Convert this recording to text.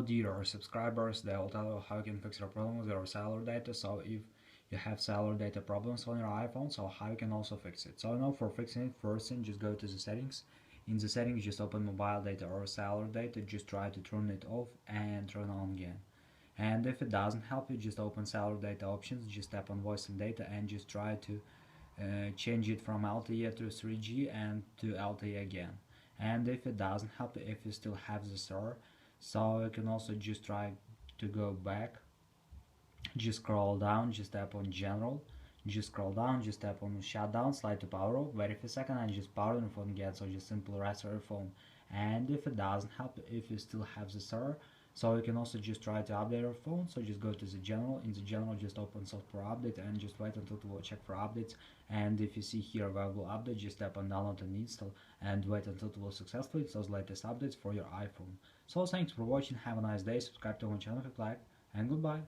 for dear subscribers, they will tell you how you can fix your problem with your cellular data. So if you have cellular data problems on your iPhone, so how you can also fix it. So now for fixing it, first thing, just go to the settings. In the settings, just open mobile data or cellular data, just try to turn it off and turn on again. And if it doesn't help you, just open cellular data options, just tap on voice and data and just try to change it from LTE to 3G and to LTE again. And if it doesn't help, if you still have this error, so you can also just try to go back, just scroll down, just tap on general, just scroll down, just tap on shutdown, slide to power off, wait a second and just power your phone again, so just simply restart your phone. And if it doesn't help, if you still have this error, so you can also just try to update your phone. So just go to the general, in the general just open software update and just wait until it will check for updates. And if you see here available update, just tap on download and install and wait until it will successfully install those latest updates for your iPhone. So thanks for watching, have a nice day, subscribe to my channel if you like, and goodbye.